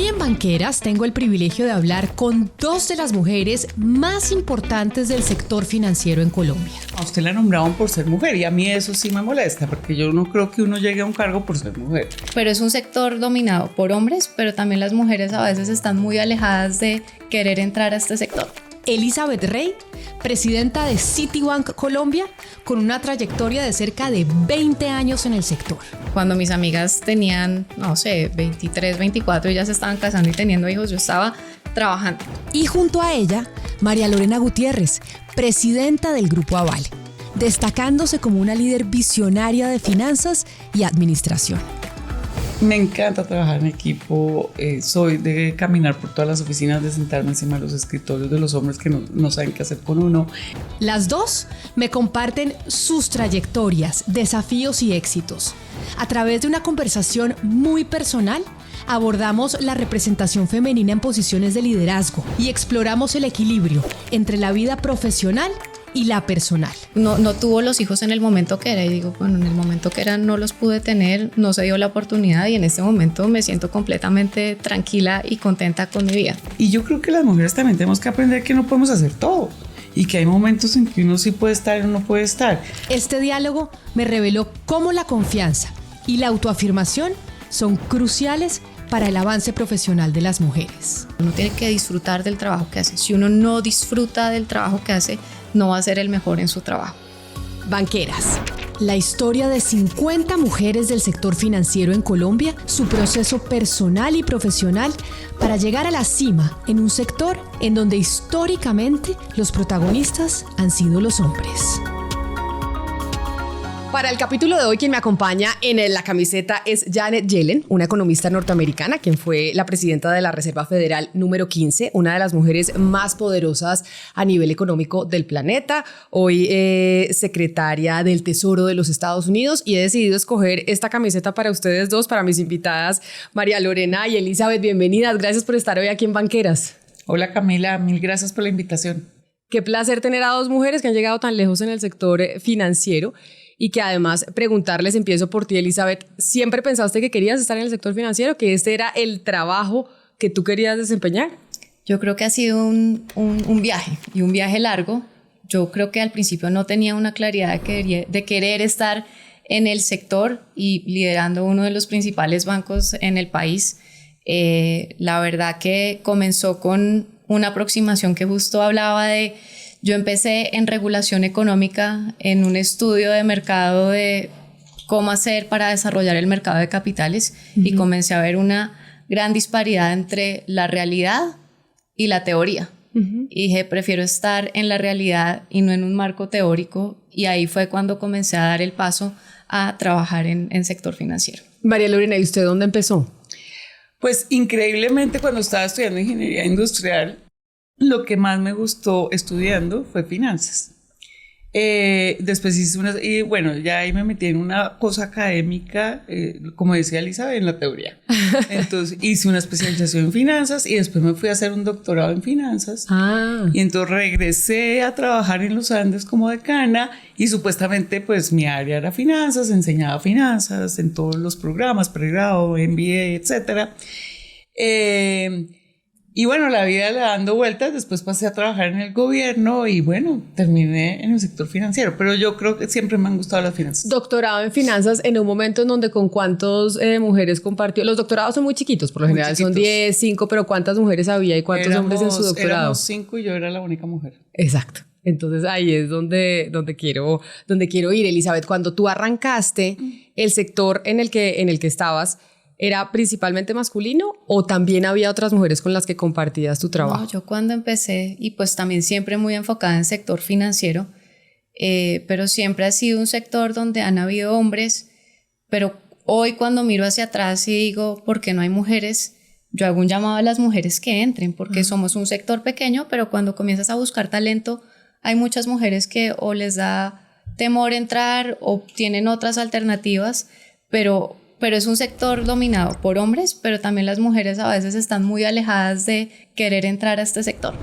Hoy en Banqueras tengo el privilegio de hablar con dos de las mujeres más importantes del sector financiero en Colombia. A usted la nombraban por ser mujer y a mí eso sí me molesta porque yo no creo que uno llegue a un cargo por ser mujer. Pero es un sector dominado por hombres, pero también las mujeres a veces están muy alejadas de querer entrar a este sector. Elizabeth Rey, presidenta de Citibank Colombia, con una trayectoria de cerca de 20 años en el sector. Cuando mis amigas tenían, 23, 24 y ya se estaban casando y teniendo hijos, yo estaba trabajando. Y junto a ella, María Lorena Gutiérrez, presidenta del Grupo Aval, destacándose como una líder visionaria de finanzas y administración. Me encanta trabajar en equipo, soy de caminar por todas las oficinas, de sentarme encima de los escritorios de los hombres que no saben qué hacer con uno. Las dos me comparten sus trayectorias, desafíos y éxitos. A través de una conversación muy personal, abordamos la representación femenina en posiciones de liderazgo y exploramos el equilibrio entre la vida profesional y la personal. No tuvo los hijos en el momento que era y digo, en el momento que era no los pude tener, no se dio la oportunidad y en este momento me siento completamente tranquila y contenta con mi vida. Y yo creo que las mujeres también tenemos que aprender que no podemos hacer todo y que hay momentos en que uno sí puede estar y uno no puede estar. Este diálogo me reveló cómo la confianza y la autoafirmación son cruciales para el avance profesional de las mujeres. Uno tiene que disfrutar del trabajo que hace. Si uno no disfruta del trabajo que hace, no va a ser el mejor en su trabajo. Banqueras, la historia de 50 mujeres del sector financiero en Colombia, su proceso personal y profesional para llegar a la cima en un sector en donde históricamente los protagonistas han sido los hombres. Para el capítulo de hoy, quien me acompaña en la camiseta es Janet Yellen, una economista norteamericana, quien fue la presidenta de la Reserva Federal número 15, una de las mujeres más poderosas a nivel económico del planeta, hoy secretaria del Tesoro de los Estados Unidos, y he decidido escoger esta camiseta para ustedes dos, para mis invitadas María Lorena y Elizabeth. Bienvenidas, gracias por estar hoy aquí en Banqueras. Hola Camila, mil gracias por la invitación. Qué placer tener a dos mujeres que han llegado tan lejos en el sector financiero. Y que además preguntarles, empiezo por ti, Elizabeth, ¿siempre pensaste que querías estar en el sector financiero? ¿Que este era el trabajo que tú querías desempeñar? Yo creo que ha sido un viaje y un viaje largo. Yo creo que al principio no tenía una claridad de querer estar en el sector y liderando uno de los principales bancos en el país. La verdad que comenzó con una aproximación que justo hablaba de... Yo empecé en regulación económica, en un estudio de mercado de cómo hacer para desarrollar el mercado de capitales y comencé a ver una gran disparidad entre la realidad y la teoría. Y dije, prefiero estar en la realidad y no en un marco teórico, y ahí fue cuando comencé a dar el paso a trabajar en sector financiero. María Lorena, ¿y usted dónde empezó? Pues increíblemente cuando estaba estudiando ingeniería industrial, lo que más me gustó estudiando fue finanzas. Después hice y bueno, ya ahí me metí en una cosa académica, como decía Elizabeth, en la teoría. Entonces hice una especialización en finanzas y después me fui a hacer un doctorado en finanzas. Y entonces regresé a trabajar en los Andes como decana y supuestamente pues mi área era finanzas, enseñaba finanzas en todos los programas, pregrado, MBA, etcétera. Y bueno, la vida le dando vueltas, después pasé a trabajar en el gobierno y bueno, terminé en el sector financiero, pero yo creo que siempre me han gustado las finanzas. Doctorado en finanzas en un momento en donde con cuántas mujeres compartió. Los doctorados son muy chiquitos, por lo general son 10, 5, pero ¿cuántas mujeres había y cuántos hombres en su doctorado? Éramos 5 y yo era la única mujer. Exacto. Entonces ahí es donde quiero ir. Elizabeth, cuando tú arrancaste, el sector en el que estabas, ¿era principalmente masculino o también había otras mujeres con las que compartías tu trabajo? No, yo cuando empecé, y pues también siempre muy enfocada en sector financiero, pero siempre ha sido un sector donde han habido hombres, pero hoy cuando miro hacia atrás y digo, ¿por qué no hay mujeres? Yo hago un llamado a las mujeres que entren, porque somos un sector pequeño, pero cuando comienzas a buscar talento, hay muchas mujeres que o les da temor entrar o tienen otras alternativas, pero es un sector dominado por hombres, pero también las mujeres a veces están muy alejadas de querer entrar a este sector.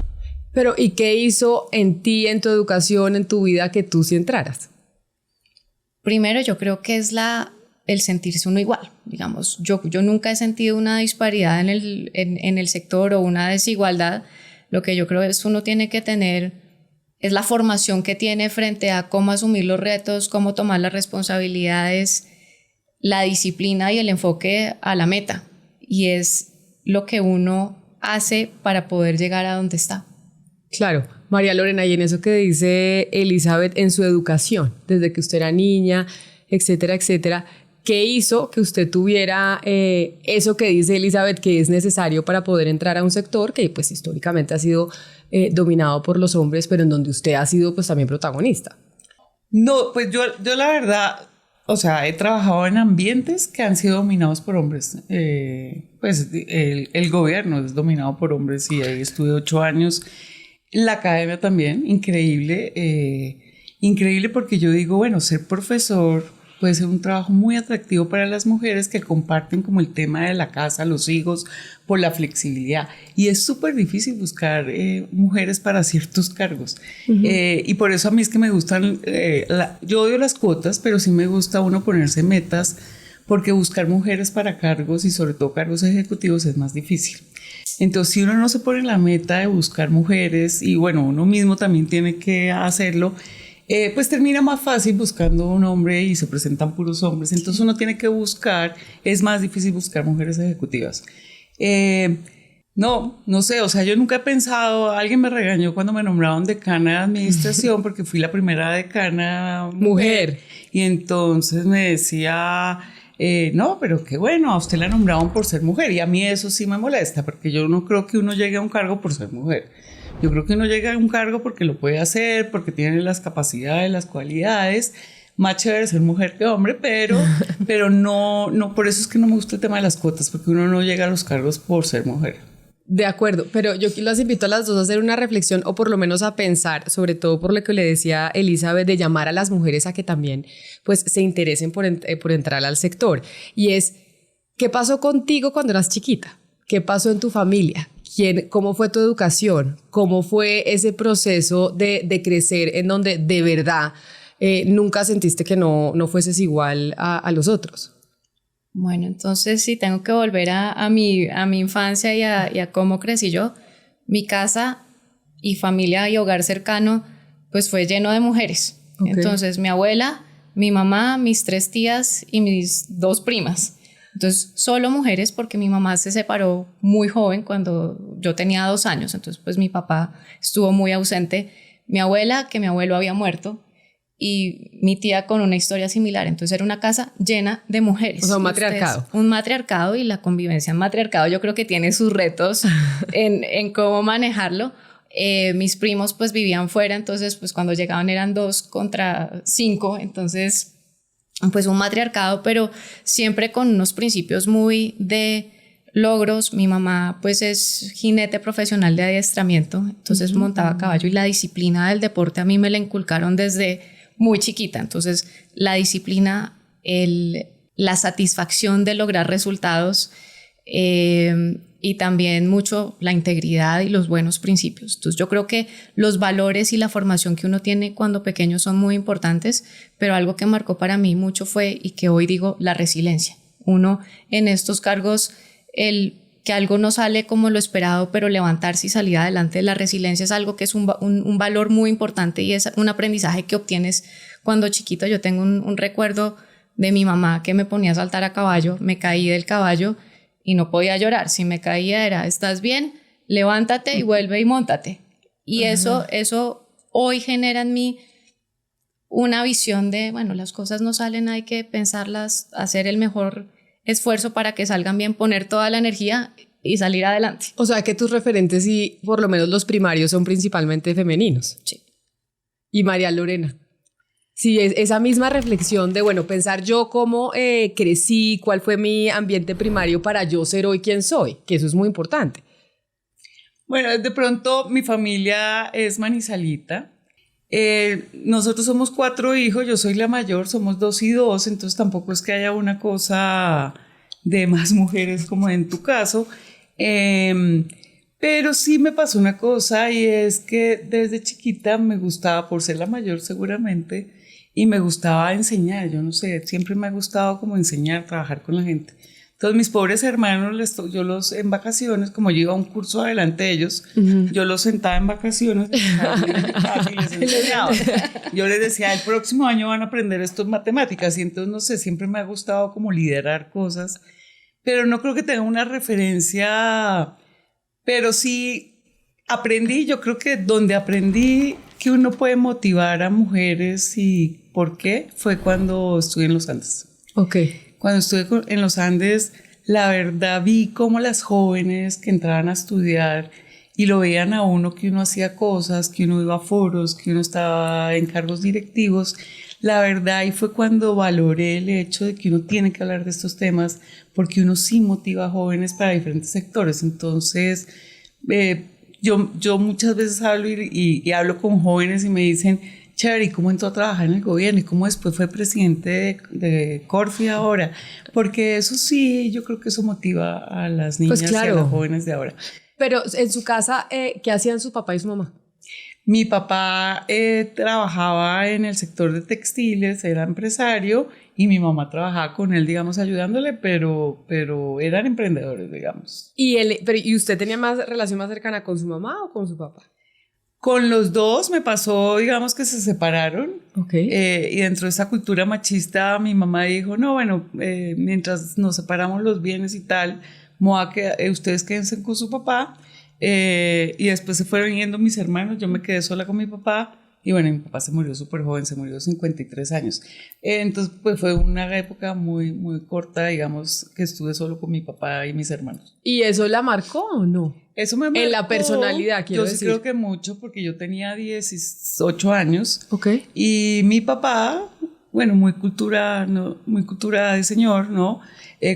Pero ¿y qué hizo en ti, en tu educación, en tu vida, que tú sí entraras? Primero, yo creo que es la el sentirse uno igual. Digamos, yo nunca he sentido una disparidad en el sector o una desigualdad. Lo que yo creo es uno tiene que tener es la formación que tiene frente a cómo asumir los retos, cómo tomar las responsabilidades, la disciplina y el enfoque a la meta. Y es lo que uno hace para poder llegar a donde está. Claro, María Lorena, y en eso que dice Elizabeth, en su educación, desde que usted era niña, etcétera, etcétera, ¿qué hizo que usted tuviera eso que dice Elizabeth que es necesario para poder entrar a un sector que pues históricamente ha sido dominado por los hombres, pero en donde usted ha sido pues también protagonista? No, pues yo la verdad, o sea, he trabajado en ambientes que han sido dominados por hombres. Pues el gobierno es dominado por hombres y ahí estuve 8 años. La academia también, increíble. Increíble porque yo digo, bueno, ser profesor puede ser un trabajo muy atractivo para las mujeres que comparten como el tema de la casa, los hijos, por la flexibilidad. Y es súper difícil buscar mujeres para ciertos cargos. Y por eso a mí es que me gustan, yo odio las cuotas, pero sí me gusta uno ponerse metas, porque buscar mujeres para cargos y sobre todo cargos ejecutivos es más difícil. Entonces, si uno no se pone la meta de buscar mujeres, y bueno, uno mismo también tiene que hacerlo, pues termina más fácil buscando un hombre y se presentan puros hombres. Entonces uno tiene que buscar, es más difícil buscar mujeres ejecutivas. No sé, o sea, yo nunca he pensado, alguien me regañó cuando me nombraron decana de administración porque fui la primera decana mujer. Y entonces me decía, no, pero qué bueno, a usted la nombraron por ser mujer. Y a mí eso sí me molesta, porque yo no creo que uno llegue a un cargo por ser mujer. Yo creo que uno llega a un cargo porque lo puede hacer, porque tiene las capacidades, las cualidades. Más chévere ser mujer que hombre, pero no, por eso es que no me gusta el tema de las cuotas, porque uno no llega a los cargos por ser mujer. De acuerdo, pero yo las invito a las dos a hacer una reflexión o por lo menos a pensar, sobre todo por lo que le decía Elizabeth, de llamar a las mujeres a que también pues, se interesen por entrar al sector. Y es, ¿qué pasó contigo cuando eras chiquita? ¿Qué pasó en tu familia? ¿Cómo fue tu educación? ¿Cómo fue ese proceso de crecer en donde de verdad nunca sentiste que no fueses igual a los otros? Bueno, entonces sí tengo que volver a mi infancia y a cómo crecí yo. Mi casa y familia y hogar cercano pues fue lleno de mujeres. Okay. Entonces mi abuela, mi mamá, mis 3 tías y mis 2 primas. Entonces, solo mujeres porque mi mamá se separó muy joven cuando yo tenía 2 años. Entonces, pues mi papá estuvo muy ausente. Mi abuela, que mi abuelo había muerto, y mi tía con una historia similar. Entonces, era una casa llena de mujeres. O sea, un matriarcado. Un matriarcado, y la convivencia en matriarcado yo creo que tiene sus retos en cómo manejarlo. Mis primos pues vivían fuera, entonces pues cuando llegaban eran 2 contra 5, entonces pues un matriarcado, pero siempre con unos principios muy de logros. Mi mamá pues es jinete profesional de adiestramiento, entonces montaba a caballo, y la disciplina del deporte a mí me la inculcaron desde muy chiquita. Entonces la disciplina, la satisfacción de lograr resultados, y también mucho la integridad y los buenos principios. Entonces yo creo que los valores y la formación que uno tiene cuando pequeño son muy importantes, pero algo que marcó para mí mucho fue, y que hoy digo, la resiliencia. Uno en estos cargos, que algo no sale como lo esperado, pero levantarse y salir adelante, la resiliencia es algo que es un valor muy importante, y es un aprendizaje que obtienes cuando chiquito. Yo tengo un recuerdo de mi mamá que me ponía a saltar a caballo, me caí del caballo y no podía llorar. Si me caía era, ¿estás bien? Levántate y vuelve y móntate. Y eso hoy genera en mí una visión de, bueno, las cosas no salen, hay que pensarlas, hacer el mejor esfuerzo para que salgan bien, poner toda la energía y salir adelante. O sea que tus referentes, y por lo menos los primarios, son principalmente femeninos. Sí. Y María Lorena. Sí, esa misma reflexión de, bueno, pensar yo cómo crecí, cuál fue mi ambiente primario para yo ser hoy quien soy, que eso es muy importante. Bueno, de pronto mi familia es manizalita. Nosotros somos 4 hijos, yo soy la mayor, somos 2 y 2, entonces tampoco es que haya una cosa de más mujeres como en tu caso. Pero sí me pasó una cosa, y es que desde chiquita me gustaba, por ser la mayor seguramente, y me gustaba enseñar, yo no sé, siempre me ha gustado como enseñar, trabajar con la gente. Entonces mis pobres hermanos, yo los en vacaciones, como yo iba a un curso adelante de ellos, yo los sentaba en vacaciones y les enseñaba. Yo les decía, el próximo año van a aprender esto en matemáticas, y entonces no sé, siempre me ha gustado como liderar cosas, pero no creo que tenga una referencia, pero sí aprendí, yo creo que donde aprendí que uno puede motivar a mujeres y por qué fue cuando estuve en los Andes. Ok. Cuando estuve en los Andes, la verdad vi cómo las jóvenes que entraban a estudiar y lo veían a uno, que uno hacía cosas, que uno iba a foros, que uno estaba en cargos directivos. La verdad, ahí fue cuando valoré el hecho de que uno tiene que hablar de estos temas, porque uno sí motiva a jóvenes para diferentes sectores. Entonces, yo muchas veces hablo y hablo con jóvenes y me dicen, chévere, ¿y cómo entró a trabajar en el gobierno? ¿Y cómo después fue presidente de Corfi ahora? Porque eso sí, yo creo que eso motiva a las niñas Pues claro. y a las jóvenes de ahora. Pero en su casa, ¿qué hacían su papá y su mamá? Mi papá trabajaba en el sector de textiles, era empresario, y mi mamá trabajaba con él, digamos, ayudándole, pero eran emprendedores, digamos. ¿Y usted tenía relación más cercana con su mamá o con su papá? Con los dos me pasó, digamos, que se separaron. Okay. Y dentro de esa cultura machista, mi mamá dijo, no, bueno, mientras nos separamos los bienes y tal, ustedes quédense con su papá. Y después se fueron yendo mis hermanos, yo me quedé sola con mi papá. Y bueno, mi papá se murió súper joven, se murió a 53 años. Entonces, pues fue una época muy, muy corta, digamos, que estuve solo con mi papá y mis hermanos. ¿Y eso la marcó o no? Eso me marcó. En la personalidad, quiero decir. Yo sí creo que mucho, porque yo tenía 18 años. Ok. Y mi papá, bueno, muy cultura de señor, ¿no?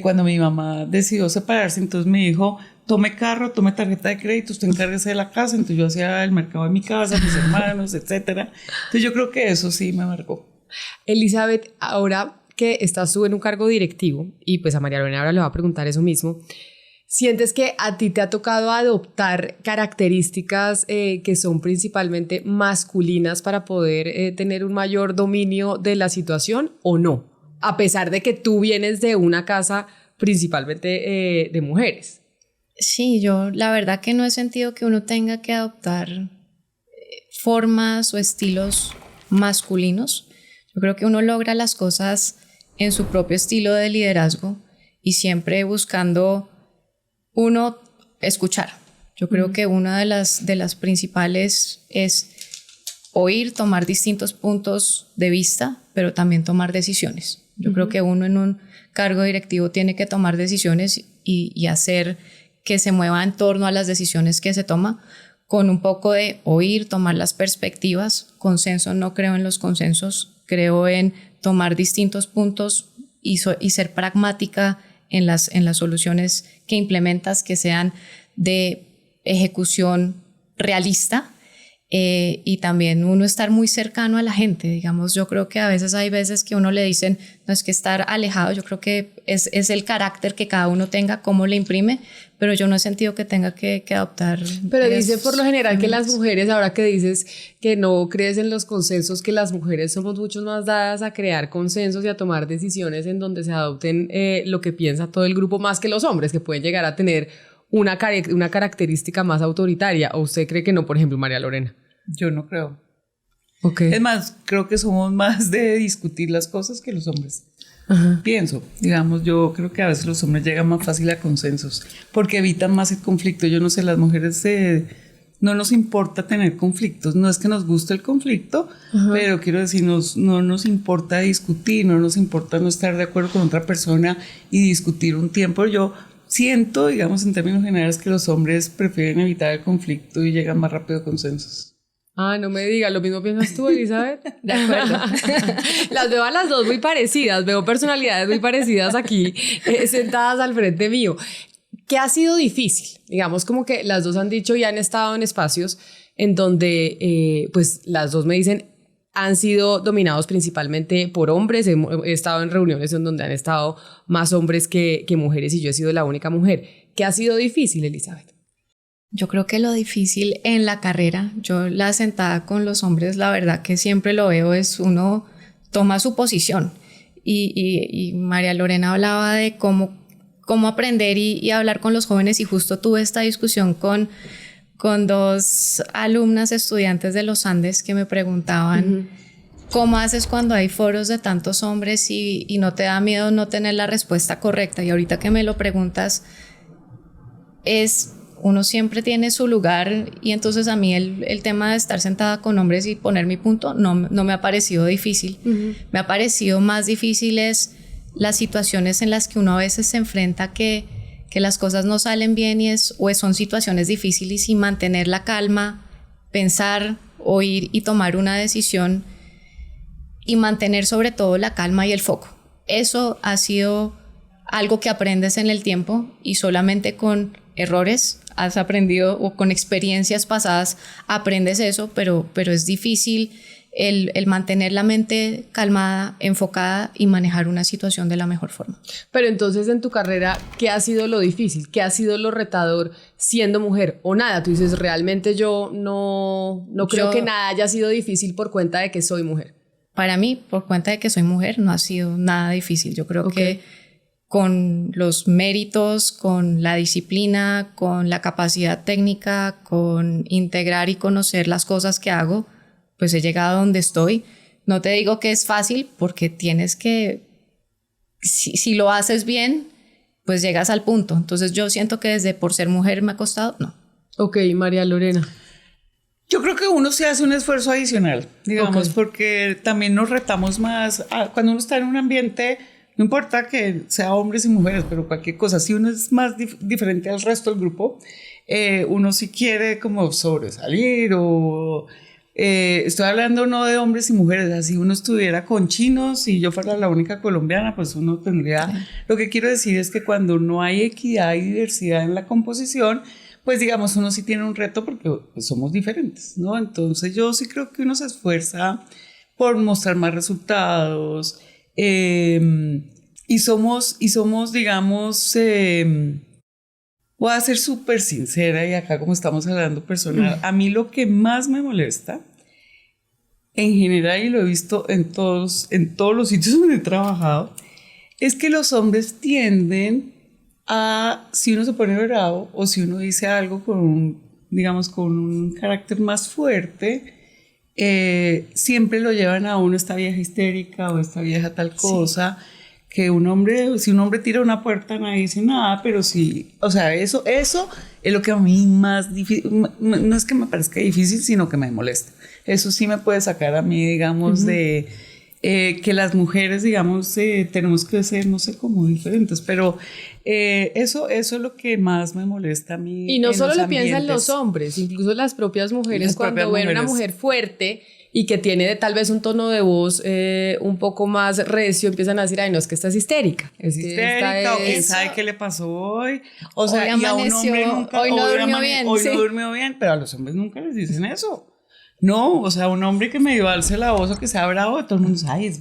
Cuando mi mamá decidió separarse, entonces me dijo, tome carro, tome tarjeta de crédito, usted encárguese de la casa. Entonces yo hacía el mercado de mi casa, mis hermanos, etcétera. Entonces yo creo que eso sí me marcó. Elizabeth, ahora que estás tú en un cargo directivo, y pues a María Lorena ahora le va a preguntar eso mismo, ¿sientes que a ti te ha tocado adoptar características que son principalmente masculinas para poder tener un mayor dominio de la situación o no? A pesar de que tú vienes de una casa principalmente de mujeres. Sí, yo la verdad que no he sentido que uno tenga que adoptar formas o estilos masculinos. Yo creo que uno logra las cosas en su propio estilo de liderazgo y siempre buscando uno escuchar. Yo creo que una de las principales es oír, tomar distintos puntos de vista, pero también tomar decisiones. Yo creo que uno en un cargo directivo tiene que tomar decisiones y hacer que se mueva en torno a las decisiones que se toma, con un poco de oír, tomar las perspectivas. Consenso, no creo en los consensos, creo en tomar distintos puntos y ser pragmática en las soluciones que implementas, que sean de ejecución realista, y también uno estar muy cercano a la gente. Digamos, yo creo que a veces hay veces que uno le dicen, no, es que estar alejado. Yo creo que es el carácter que cada uno tenga, cómo le imprime, pero yo no he sentido que tenga que adoptar. Pero dice por lo general que las mujeres, ahora que dices que no crees en los consensos, que las mujeres somos mucho más dadas a crear consensos y a tomar decisiones en donde se adopten lo que piensa todo el grupo, más que los hombres, que pueden llegar a tener una característica más autoritaria. ¿O usted cree que no, por ejemplo, María Lorena? Yo no creo. Okay. Es más, creo que somos más de discutir las cosas que los hombres. Ajá. Pienso, digamos, yo creo que a veces los hombres llegan más fácil a consensos porque evitan más el conflicto. Yo no sé, las mujeres no nos importa tener conflictos. No es que nos guste el conflicto, pero quiero decir, no nos importa discutir, no nos importa no estar de acuerdo con otra persona y discutir un tiempo. Yo siento, digamos, en términos generales, que los hombres prefieren evitar el conflicto y llegan más rápido a consensos. Ah, no me digas, ¿lo mismo piensas tú, Elizabeth? De acuerdo. Las veo a las dos muy parecidas, veo personalidades muy parecidas aquí, sentadas al frente mío. ¿Qué ha sido difícil? Digamos, como que las dos han dicho y han estado en espacios en donde, pues, las dos me dicen, han sido dominados principalmente por hombres. He estado en reuniones en donde han estado más hombres que mujeres y yo he sido la única mujer. ¿Qué ha sido difícil, Elizabeth? Yo creo que lo difícil en la carrera, yo la sentada con los hombres, la verdad que siempre lo veo, es uno toma su posición. Y María Lorena hablaba de cómo aprender y hablar con los jóvenes, y justo tuve esta discusión con dos alumnas estudiantes de los Andes que me preguntaban ¿cómo haces cuando hay foros de tantos hombres y no te da miedo no tener la respuesta correcta? Y ahorita que me lo preguntas, uno siempre tiene su lugar, y entonces a mí el tema de estar sentada con hombres y poner mi punto no me ha parecido difícil. Me ha parecido más difíciles las situaciones en las que uno a veces se enfrenta que las cosas no salen bien o son situaciones difíciles, y mantener la calma, pensar, oír y tomar una decisión, y mantener sobre todo la calma y el foco. Eso ha sido algo que aprendes en el tiempo, y solamente con errores has aprendido, o con experiencias pasadas aprendes eso, pero es difícil el mantener la mente calmada, enfocada y manejar una situación de la mejor forma. Pero entonces en tu carrera, ¿qué ha sido lo difícil? ¿Qué ha sido lo retador siendo mujer? ¿O nada? Tú dices, realmente yo no creo que nada haya sido difícil por cuenta de que soy mujer. Para mí, por cuenta de que soy mujer, no ha sido nada difícil. Yo creo que con los méritos, con la disciplina, con la capacidad técnica, con integrar y conocer las cosas que hago, pues he llegado a donde estoy. No te digo que es fácil, porque tienes que, si lo haces bien, pues llegas al punto. Entonces yo siento que por ser mujer me ha costado, no. Ok, María Lorena. Yo creo que uno se hace un esfuerzo adicional, digamos, porque también nos retamos más. Cuando uno está en un ambiente, no importa que sea hombres y mujeres, pero cualquier cosa, si uno es más diferente al resto del grupo, uno sí quiere como sobresalir o... estoy hablando no de hombres y mujeres, así uno estuviera con chinos y yo fuera la única colombiana, pues uno tendría... Lo que quiero decir es que cuando no hay equidad y diversidad en la composición, pues digamos uno sí tiene un reto porque pues, somos diferentes, ¿no? Entonces yo sí creo que uno se esfuerza por mostrar más resultados, y somos digamos, voy a ser súper sincera, y acá como estamos hablando personal, a mí lo que más me molesta en general, y lo he visto en todos los sitios donde he trabajado, es que los hombres tienden a, si uno se pone bravo o si uno dice algo con un carácter más fuerte, siempre lo llevan a uno, esta vieja histérica o esta vieja tal cosa, que si un hombre tira una puerta nadie dice nada, pero sí, o sea, eso es lo que a mí más difícil, no es que me parezca difícil, sino que me molesta. Eso sí me puede sacar a mí, digamos, de que las mujeres, digamos, tenemos que ser, no sé, como diferentes, pero eso es lo que más me molesta a mí. Y no solo lo piensan los hombres, incluso las propias mujeres, cuando ven una mujer fuerte y que tiene tal vez un tono de voz un poco más recio, empiezan a decir, ay, no, es que esta es histérica. Es histérica, o quién sabe qué le pasó hoy. O sea, hoy y a un hombre nunca... Hoy no durmió bien. Hoy no durmió bien, pero a los hombres nunca les dicen eso. No, o sea, un hombre que medio alce la voz o que sea bravo, todo el mundo sabe,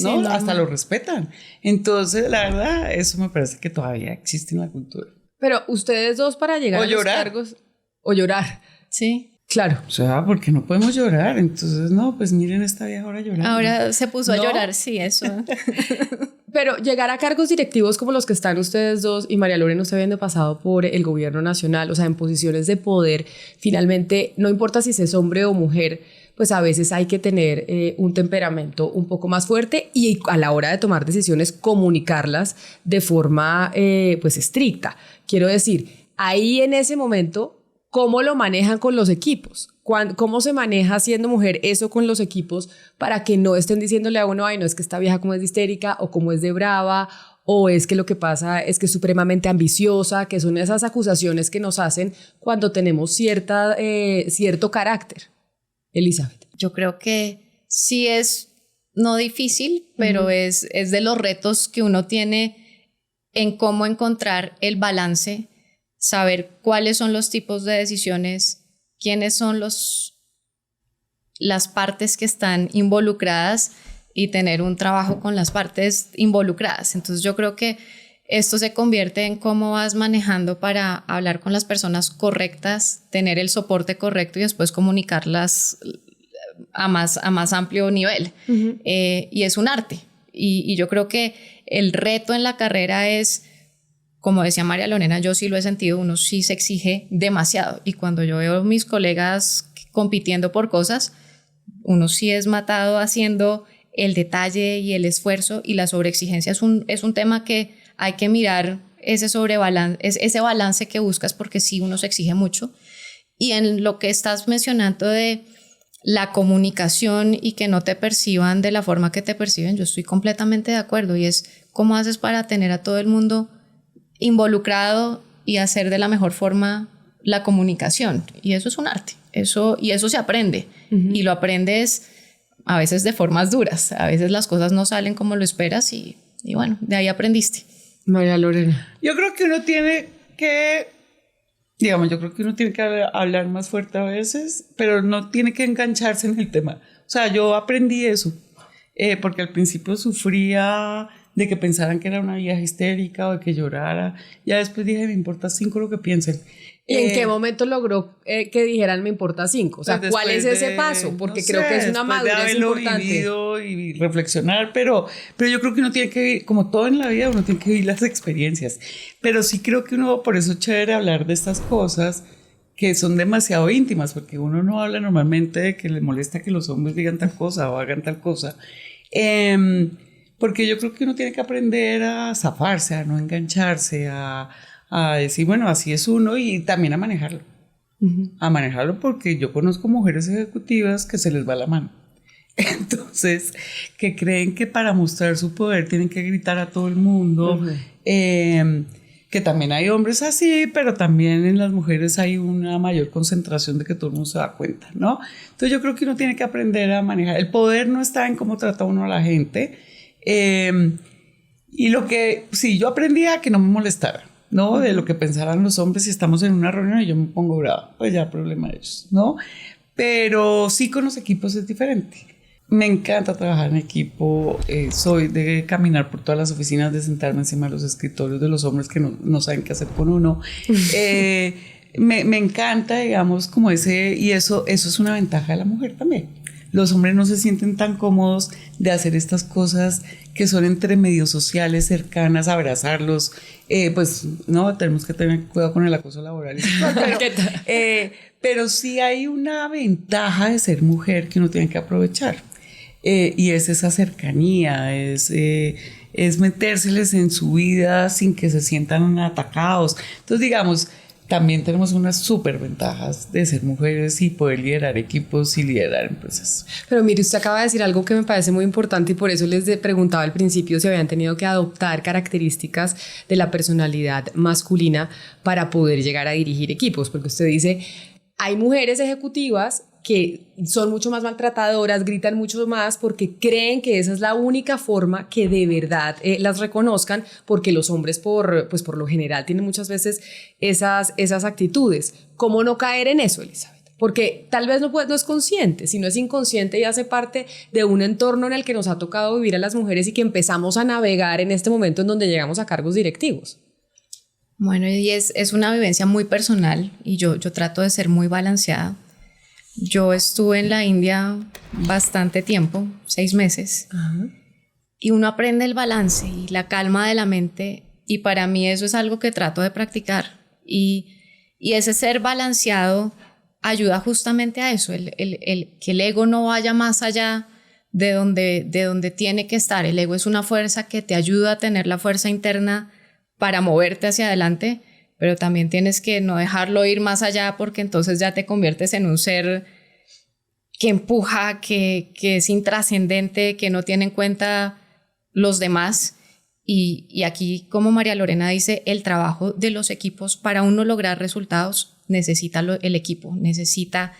no, hasta lo respetan. Entonces, la verdad, eso me parece que todavía existe en la cultura. Pero ustedes dos para llegar a los cargos... O llorar. Sí. Claro. O sea, porque no podemos llorar. Entonces, no, pues miren esta vieja ahora llorando. Ahora se puso a llorar, sí, eso. Pero llegar a cargos directivos como los que están ustedes dos, y María Lorena, usted habiendo pasado por el gobierno nacional, o sea, en posiciones de poder, finalmente, no importa si se es hombre o mujer, pues a veces hay que tener un temperamento un poco más fuerte, y a la hora de tomar decisiones comunicarlas de forma pues estricta. Quiero decir, ahí en ese momento, ¿cómo lo manejan con los equipos? ¿Cómo se maneja siendo mujer eso con los equipos para que no estén diciéndole a uno, ay, no, es que esta vieja como es de histérica o como es de brava, o es que lo que pasa es que es supremamente ambiciosa, que son esas acusaciones que nos hacen cuando tenemos cierto carácter? Elizabeth. Yo creo que sí es no difícil, pero es de los retos que uno tiene en cómo encontrar el balance, saber cuáles son los tipos de decisiones, quiénes son las partes que están involucradas y tener un trabajo con las partes involucradas. Entonces yo creo que esto se convierte en cómo vas manejando para hablar con las personas correctas, tener el soporte correcto y después comunicarlas a más amplio nivel. Y es un arte. Y yo creo que el reto en la carrera es, como decía María Lorena, yo sí lo he sentido, uno sí se exige demasiado. Y cuando yo veo a mis colegas compitiendo por cosas, uno sí es matado haciendo el detalle y el esfuerzo, y la sobreexigencia es un tema que hay que mirar ese balance que buscas, porque sí uno se exige mucho. Y en lo que estás mencionando de la comunicación y que no te perciban de la forma que te perciben, yo estoy completamente de acuerdo, y es cómo haces para tener a todo el mundo involucrado y hacer de la mejor forma la comunicación, y eso es un arte, y eso se aprende, y lo aprendes a veces de formas duras, a veces las cosas no salen como lo esperas, y bueno, de ahí aprendiste. María Lorena. Yo creo que uno tiene que hablar más fuerte a veces, pero no tiene que engancharse en el tema. O sea, yo aprendí eso, porque al principio sufría de que pensaran que era una vieja histérica o de que llorara. Ya después dije, me importa 5 lo que piensen. ¿Y en qué momento logró que dijeran me importa 5? O sea, pues ¿cuál es ese paso? Porque no creo sé, que es una madurez importante. Vivido y reflexionar, pero yo creo que uno tiene que vivir, como todo en la vida, uno tiene que vivir las experiencias. Pero sí creo que uno, por eso es chévere hablar de estas cosas que son demasiado íntimas, porque uno no habla normalmente de que le molesta que los hombres digan tal cosa o hagan tal cosa. Porque yo creo que uno tiene que aprender a zafarse, a no engancharse, a decir, bueno, así es uno, y también a manejarlo. A manejarlo, porque yo conozco mujeres ejecutivas que se les va la mano. Entonces, que creen que para mostrar su poder tienen que gritar a todo el mundo. Que también hay hombres así, pero también en las mujeres hay una mayor concentración de que todo el mundo se da cuenta, ¿no? Entonces yo creo que uno tiene que aprender a manejar. El poder no está en cómo trata uno a la gente. Y lo que, sí, yo aprendí a que no me molestara, ¿no? De lo que pensaran los hombres si estamos en una reunión y yo me pongo brava, pues ya problema de ellos, ¿no? Pero sí, con los equipos es diferente. Me encanta trabajar en equipo, soy de caminar por todas las oficinas, de sentarme encima de los escritorios de los hombres que no saben qué hacer con uno. Me encanta, digamos, como y eso es una ventaja de la mujer también. Los hombres no se sienten tan cómodos de hacer estas cosas que son entre medios sociales, cercanas, abrazarlos. Pues no, tenemos que tener cuidado con el acoso laboral. Pero sí hay una ventaja de ser mujer que uno tiene que aprovechar. Y es esa cercanía, es metérseles en su vida sin que se sientan atacados. Entonces, digamos, también tenemos unas súper ventajas de ser mujeres y poder liderar equipos y liderar empresas. Pero mire, usted acaba de decir algo que me parece muy importante, y por eso les preguntaba al principio si habían tenido que adoptar características de la personalidad masculina para poder llegar a dirigir equipos, porque usted dice, hay mujeres ejecutivas que son mucho más maltratadoras, gritan mucho más porque creen que esa es la única forma que de verdad las reconozcan, porque los hombres por lo general tienen muchas veces esas actitudes. ¿Cómo no caer en eso, Elizabeth? Porque tal vez no es consciente, sino es inconsciente y hace parte de un entorno en el que nos ha tocado vivir a las mujeres y que empezamos a navegar en este momento en donde llegamos a cargos directivos. Bueno, y es una vivencia muy personal, y yo trato de ser muy balanceada. Yo estuve en la India bastante tiempo, 6 meses, y uno aprende el balance y la calma de la mente, y para mí eso es algo que trato de practicar, y ese ser balanceado ayuda justamente a eso, que el ego no vaya más allá de donde tiene que estar. El ego es una fuerza que te ayuda a tener la fuerza interna para moverte hacia adelante, pero también tienes que no dejarlo ir más allá, porque entonces ya te conviertes en un ser que empuja, que es intrascendente, que no tiene en cuenta los demás. Y aquí, como María Lorena dice, el trabajo de los equipos, para uno lograr resultados, necesita el equipo, necesita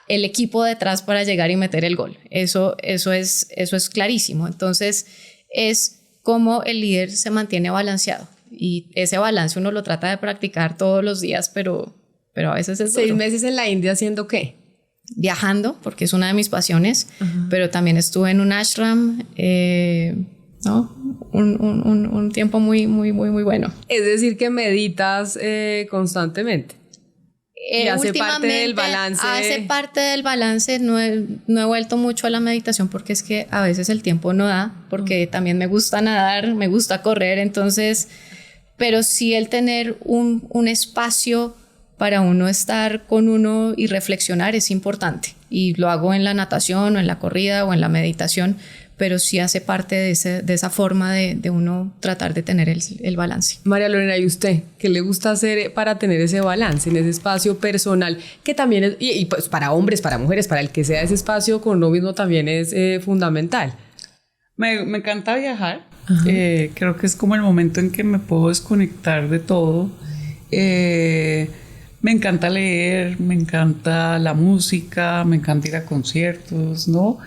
el equipo detrás para llegar y meter el gol. Eso es clarísimo. Entonces, es como el líder se mantiene balanceado. Y ese balance uno lo trata de practicar todos los días, pero a veces es duro. 6 meses en la India, ¿haciendo qué? Viajando, porque es una de mis pasiones, pero también estuve en un ashram, ¿no? Un tiempo muy, muy, muy, muy bueno. Es decir, que meditas constantemente. Y hace parte del balance. Hace parte del balance. No he vuelto mucho a la meditación porque es que a veces el tiempo no da, porque también me gusta nadar, me gusta correr, entonces, pero sí el tener un espacio para uno estar con uno y reflexionar es importante. Y lo hago en la natación o en la corrida o en la meditación, pero sí hace parte de esa forma de uno tratar de tener el balance. María Lorena, ¿y usted qué le gusta hacer para tener ese balance en ese espacio personal? Que también es, y pues para hombres, para mujeres, para el que sea ese espacio con uno mismo también es fundamental. Me encanta viajar. Creo que es como el momento en que me puedo desconectar de todo. Me encanta leer, me encanta la música, me encanta ir a conciertos, ¿no?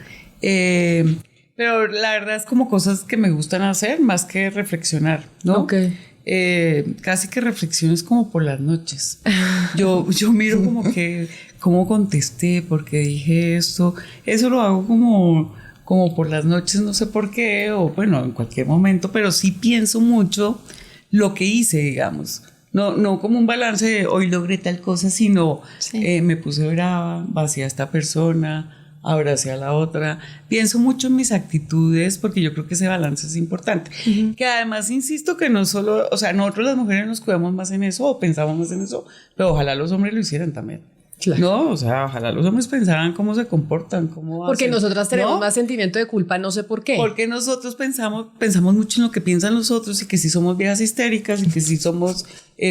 Pero la verdad es como cosas que me gustan hacer más que reflexionar, ¿no? Okay. Casi que reflexiones como por las noches. Yo miro como que cómo contesté, por qué dije esto. Eso lo hago como por las noches, no sé por qué, o bueno, en cualquier momento, pero sí pienso mucho lo que hice, digamos. No como un balance de hoy logré tal cosa, sino me puse brava, vacié a esta persona, abracé a la otra. Pienso mucho en mis actitudes porque yo creo que ese balance es importante. Que además insisto que no solo, o sea, nosotros las mujeres nos cuidamos más en eso o pensamos más en eso, pero ojalá los hombres lo hicieran también. Claro. No, o sea, ojalá los hombres pensaran cómo se comportan, cómo porque hacen, nosotras tenemos más sentimiento de culpa, no sé por qué. Porque nosotros pensamos mucho en lo que piensan los otros y que si somos viejas histéricas y que si somos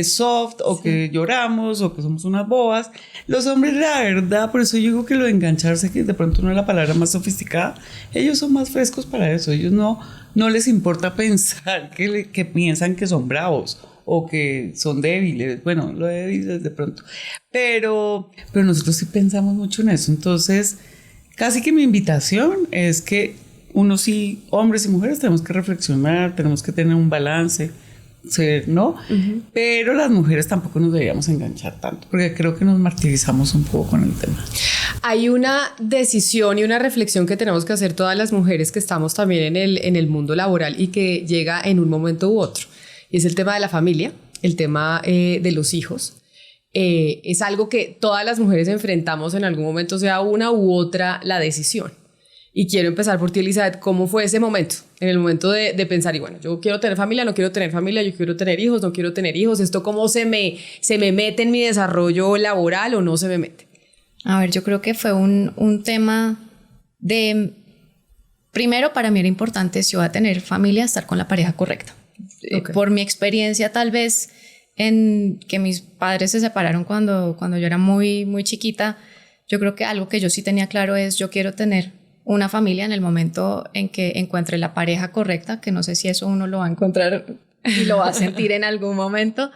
soft o que lloramos o que somos unas bobas. Los hombres, la verdad, por eso yo digo que lo de engancharse, que de pronto no es la palabra más sofisticada, ellos son más frescos para eso. Ellos no les importa pensar que piensan que son bravos o que son débiles, bueno, lo de débiles de pronto, pero nosotros sí pensamos mucho en eso. Entonces, casi que mi invitación es que uno sí, hombres y mujeres, tenemos que reflexionar, tenemos que tener un balance, ¿no? Pero las mujeres tampoco nos deberíamos enganchar tanto, porque creo que nos martirizamos un poco con el tema. Hay una decisión y una reflexión que tenemos que hacer todas las mujeres que estamos también en el mundo laboral y que llega en un momento u otro. Y es el tema de la familia, el tema de los hijos. Es algo que todas las mujeres enfrentamos en algún momento, sea una u otra la decisión. Y quiero empezar por ti, Elizabeth. ¿Cómo fue ese momento? En el momento de pensar, y bueno, yo quiero tener familia, no quiero tener familia, yo quiero tener hijos, no quiero tener hijos. ¿Esto cómo se me mete en mi desarrollo laboral o no se me mete? A ver, yo creo que fue un tema de... Primero, para mí era importante, si voy a tener familia, estar con la pareja correcta. Okay. Por mi experiencia, tal vez, en que mis padres se separaron cuando yo era muy, muy chiquita, yo creo que algo que yo sí tenía claro es yo quiero tener una familia en el momento en que encuentre la pareja correcta, que no sé si eso uno lo va a encontrar y lo va a sentir en algún momento.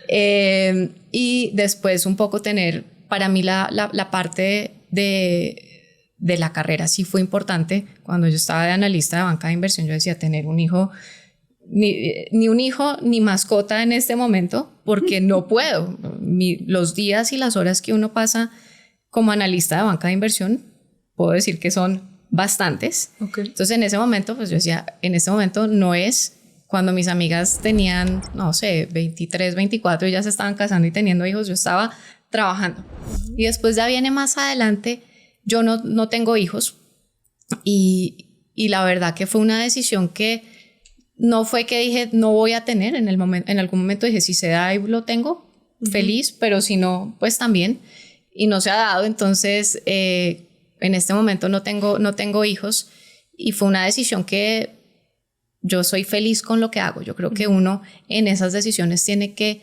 Y después un poco tener, para mí la parte de la carrera sí fue importante. Cuando yo estaba de analista de banca de inversión, yo decía tener un hijo, ni un hijo ni mascota en este momento, porque no puedo. Los días y las horas que uno pasa como analista de banca de inversión, puedo decir que son bastantes. Okay. Entonces en ese momento, pues yo decía, en este momento no es cuando mis amigas tenían, no sé, 23, 24 y ya se estaban casando y teniendo hijos, yo estaba trabajando. Y después ya viene más adelante, yo no tengo hijos y la verdad que fue una decisión que no fue que dije no voy a tener, en algún momento dije si se da y lo tengo, feliz, pero si no, pues también, y no se ha dado. Entonces en este momento no tengo hijos y fue una decisión que yo soy feliz con lo que hago. Yo creo que uno en esas decisiones tiene que,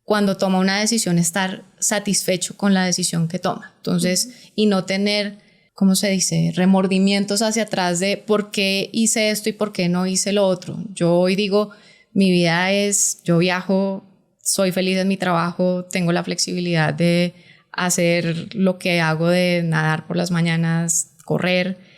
cuando toma una decisión, estar satisfecho con la decisión que toma. Entonces, y no tener, ¿cómo se dice?, remordimientos hacia atrás de por qué hice esto y por qué no hice lo otro. Yo hoy digo, mi vida es, yo viajo, soy feliz en mi trabajo, tengo la flexibilidad de hacer lo que hago, de nadar por las mañanas, correr.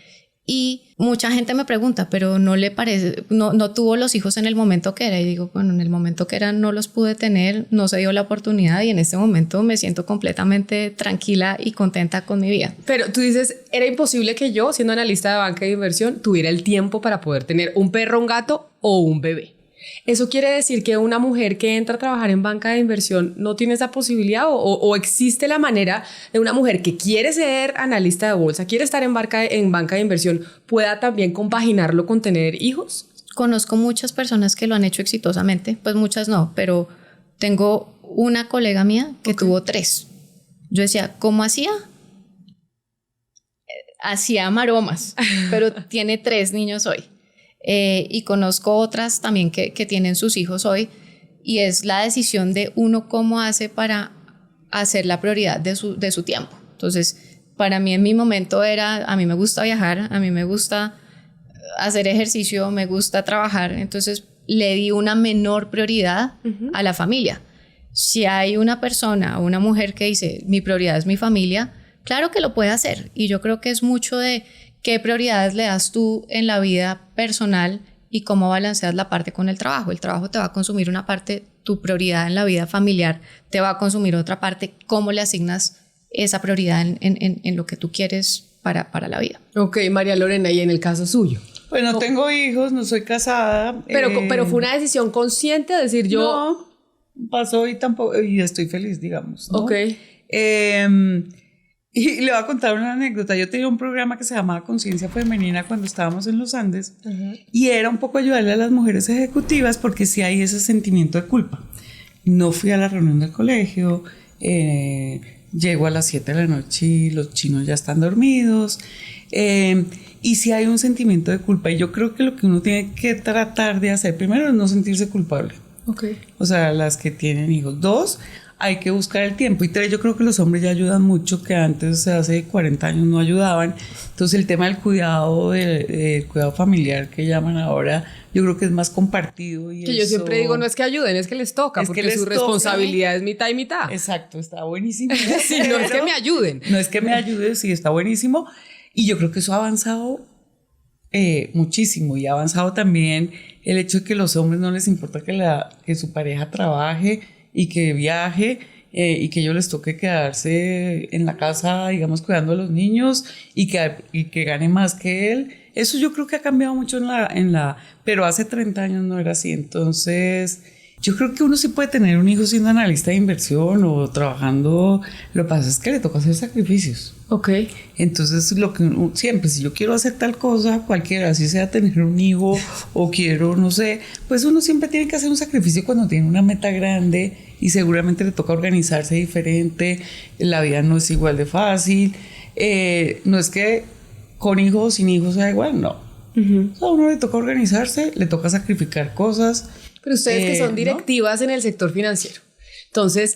Y mucha gente me pregunta, pero ¿no le parece, no tuvo los hijos en el momento que era? Y digo, bueno, en el momento que era no los pude tener, no se dio la oportunidad y en este momento me siento completamente tranquila y contenta con mi vida. Pero tú dices, era imposible que yo, siendo analista de banca de inversión, tuviera el tiempo para poder tener un perro, un gato o un bebé. ¿Eso quiere decir que una mujer que entra a trabajar en banca de inversión no tiene esa posibilidad o existe la manera de una mujer que quiere ser analista de bolsa, quiere estar en banca de inversión, pueda también compaginarlo con tener hijos? Conozco muchas personas que lo han hecho exitosamente, pues muchas no, pero tengo una colega mía que tuvo 3. Yo decía, ¿cómo hacía? Hacía maromas, pero tiene 3 niños hoy. Y conozco otras también que tienen sus hijos hoy, y es la decisión de uno cómo hace para hacer la prioridad de su tiempo. Entonces, para mí en mi momento a mí me gusta viajar, a mí me gusta hacer ejercicio, me gusta trabajar, entonces le di una menor prioridad a la familia. Si hay una persona o una mujer que dice, mi prioridad es mi familia, claro que lo puede hacer, y yo creo que es mucho de qué prioridades le das tú en la vida personal y cómo balanceas la parte con el trabajo. El trabajo te va a consumir una parte, tu prioridad en la vida familiar te va a consumir otra parte, cómo le asignas esa prioridad en lo que tú quieres para la vida. Ok, María Lorena, y en el caso suyo. Pues no tengo hijos, no soy casada. Pero fue una decisión consciente de decir yo... No, pasó y estoy feliz, digamos, ¿no? Ok. Y le voy a contar una anécdota. Yo tenía un programa que se llamaba Conciencia Femenina cuando estábamos en los Andes, y era un poco ayudarle a las mujeres ejecutivas porque sí hay ese sentimiento de culpa. No fui a la reunión del colegio, llego a las 7 de la noche y los chinos ya están dormidos, y sí hay un sentimiento de culpa, y yo creo que lo que uno tiene que tratar de hacer primero es no sentirse culpable. Okay. O sea, las que tienen hijos. 2, hay que buscar el tiempo. Y 3, yo creo que los hombres ya ayudan mucho, que antes, hace 40 años, no ayudaban. Entonces el tema del cuidado, del cuidado familiar que llaman ahora, yo creo que es más compartido. Y que yo siempre digo, no es que ayuden, es que les toca, es porque que les su toca. Responsabilidad es mitad y mitad. Exacto, está buenísimo. Sí, no es que me ayuden. No es que me ayuden, sí, está buenísimo. Y yo creo que eso ha avanzado muchísimo, y ha avanzado también el hecho de que a los hombres no les importa que su pareja trabaje y que viaje, y que ellos les toque quedarse en la casa, digamos, cuidando a los niños, y que gane más que él. Eso yo creo que ha cambiado mucho pero hace 30 años no era así. Entonces yo creo que uno sí puede tener un hijo siendo analista de inversión o trabajando. Lo que pasa es que le toca hacer sacrificios. Ok. Entonces, lo que siempre, si yo quiero hacer tal cosa, cualquiera, así sea tener un hijo o quiero, no sé, pues uno siempre tiene que hacer un sacrificio cuando tiene una meta grande, y seguramente le toca organizarse diferente. La vida no es igual de fácil. No es que con hijos o sin hijos sea igual, no. O sea, a uno le toca organizarse, le toca sacrificar cosas. Pero ustedes que son directivas, ¿no?, en el sector financiero, entonces,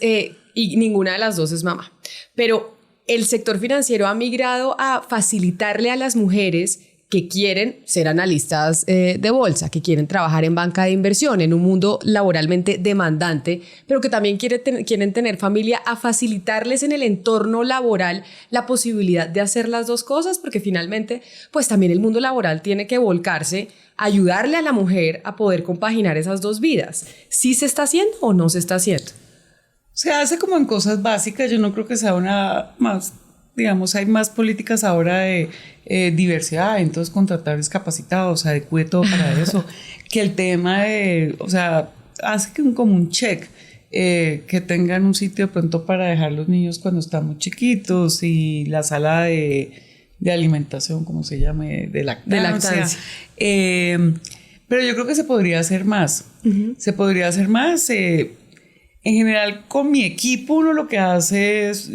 y ninguna de las dos es mamá, pero el sector financiero ha migrado a facilitarle a las mujeres que quieren ser analistas de bolsa, que quieren trabajar en banca de inversión, en un mundo laboralmente demandante, pero que también quieren tener familia, a facilitarles en el entorno laboral la posibilidad de hacer las dos cosas, porque finalmente, pues también el mundo laboral tiene que volcarse a ayudarle a la mujer a poder compaginar esas dos vidas. ¿Sí se está haciendo o no se está haciendo? Se hace como en cosas básicas. Yo no creo que sea una más, digamos, hay más políticas ahora de diversidad, entonces contratar discapacitados, adecue todo para eso, que el tema de, o sea, hace que como un check, que tengan un sitio de pronto para dejar los niños cuando están muy chiquitos, y la sala de alimentación, como se llame, de lactancia. Pero yo creo que se podría hacer más. Se podría hacer más. En general, con mi equipo, uno lo que hace es,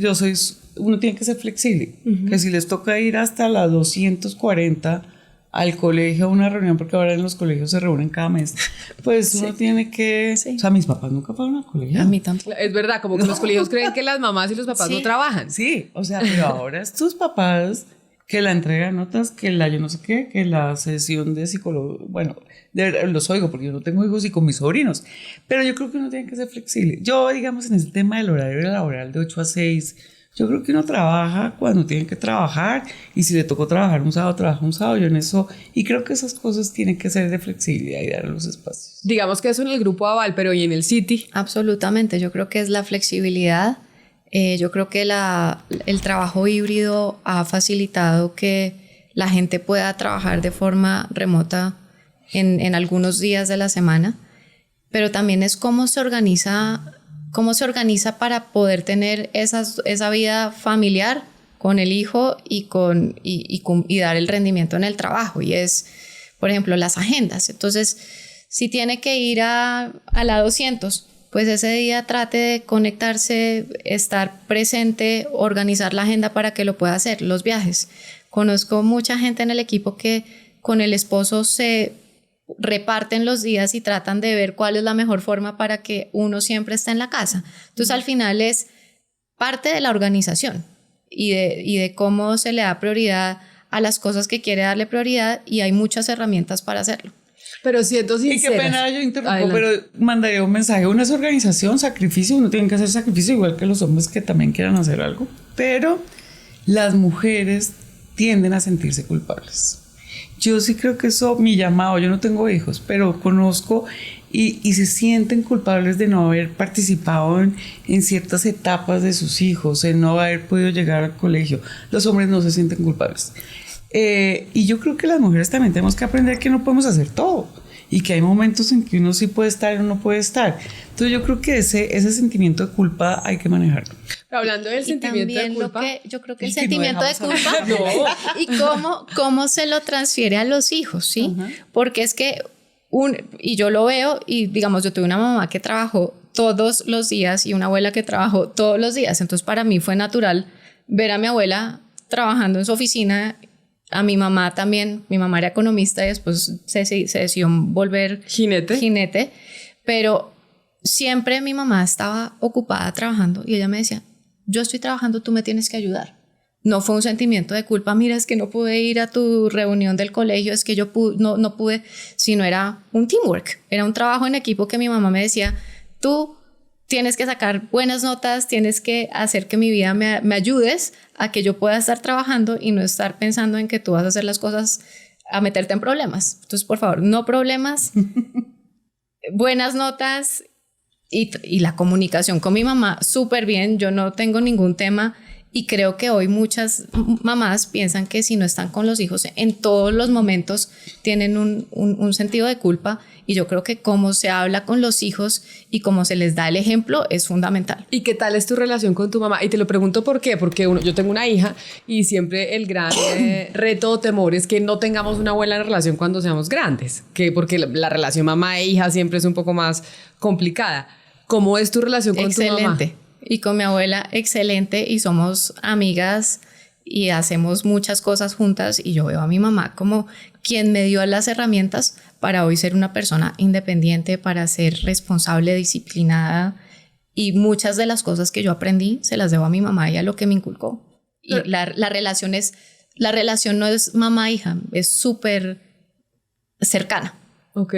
uno tiene que ser flexible. Que si les toca ir hasta las 240 al colegio a una reunión, porque ahora en los colegios se reúnen cada mes, pues uno tiene que... Sí. O sea, mis papás nunca fueron al colegio. A mí tampoco. Es verdad, como que los colegios creen que las mamás y los papás no trabajan. Sí, o sea, pero ahora es tus papás que la entrega de notas, que la yo no sé qué, que la sesión de psicólogo, bueno, los oigo porque yo no tengo hijos y con mis sobrinos, pero yo creo que uno tiene que ser flexible. Yo, digamos, en ese tema del horario laboral de 8 a 6, yo creo que uno trabaja cuando tiene que trabajar, y si le tocó trabajar un sábado, trabaja un sábado, yo en eso, y creo que esas cosas tienen que ser de flexibilidad y dar los espacios. Digamos que eso en el grupo Aval, pero ¿y en el Citi? Absolutamente, yo creo que es la flexibilidad. Yo creo que el trabajo híbrido ha facilitado que la gente pueda trabajar de forma remota en algunos días de la semana. pero también es cómo se organiza para poder tener esa vida familiar con el hijo y dar el rendimiento en el trabajo. Y es, por ejemplo, las agendas. Entonces, si tiene que ir a la 200, pues ese día trate de conectarse, estar presente, organizar la agenda para que lo pueda hacer. Los viajes. Conozco mucha gente en el equipo que con el esposo se reparten los días y tratan de ver cuál es la mejor forma para que uno siempre esté en la casa. Entonces, al final es parte de la organización y de cómo se le da prioridad a las cosas que quiere darle prioridad, y hay muchas herramientas para hacerlo. Pero siento sincera. Y qué pena, yo interrumpo, pero mandaría un mensaje. Una es organización, sacrificio. Uno tiene que hacer sacrificio igual que los hombres que también quieran hacer algo. Pero las mujeres tienden a sentirse culpables. Yo sí creo que eso, mi llamado, yo no tengo hijos, pero conozco y se sienten culpables de no haber participado en ciertas etapas de sus hijos, en no haber podido llegar al colegio. Los hombres no se sienten culpables. Y yo creo que las mujeres también tenemos que aprender que no podemos hacer todo y que hay momentos en que uno sí puede estar y uno no puede estar. Entonces yo creo que ese sentimiento de culpa hay que manejarlo. Pero hablando del sentimiento de culpa, yo creo que el sentimiento de culpa y cómo se lo transfiere a los hijos, ¿sí? Uh-huh. Porque es que y yo lo veo, y digamos, yo tuve una mamá que trabajó todos los días y una abuela que trabajó todos los días. Entonces para mí fue natural ver a mi abuela trabajando en su oficina. A mi mamá también, mi mamá era economista y después se decidió volver jinete, pero siempre mi mamá estaba ocupada trabajando y ella me decía, yo estoy trabajando, tú me tienes que ayudar. No fue un sentimiento de culpa, mira, es que no pude ir a tu reunión del colegio, es que yo no pude, sino era un teamwork, era un trabajo en equipo que mi mamá me decía, tú tienes que sacar buenas notas, tienes que hacer que mi vida me ayudes a que yo pueda estar trabajando y no estar pensando en que tú vas a hacer las cosas a meterte en problemas. Entonces, por favor, no problemas, buenas notas y la comunicación con mi mamá súper bien. Yo no tengo ningún tema y creo que hoy muchas mamás piensan que si no están con los hijos en todos los momentos tienen un sentido de culpa, y yo creo que cómo se habla con los hijos y cómo se les da el ejemplo es fundamental. ¿Y qué tal es tu relación con tu mamá? Y te lo pregunto ¿por qué? Porque yo tengo una hija y siempre el gran reto o temor es que no tengamos una buena relación cuando seamos grandes, porque la relación mamá e hija siempre es un poco más complicada. ¿Cómo es tu relación con tu mamá? Excelente. Y con mi abuela, excelente, y somos amigas y hacemos muchas cosas juntas, y yo veo a mi mamá como quien me dio las herramientas para hoy ser una persona independiente, para ser responsable, disciplinada, y muchas de las cosas que yo aprendí se las debo a mi mamá y a lo que me inculcó. Y la relación no es mamá-hija, es súper cercana. Ok.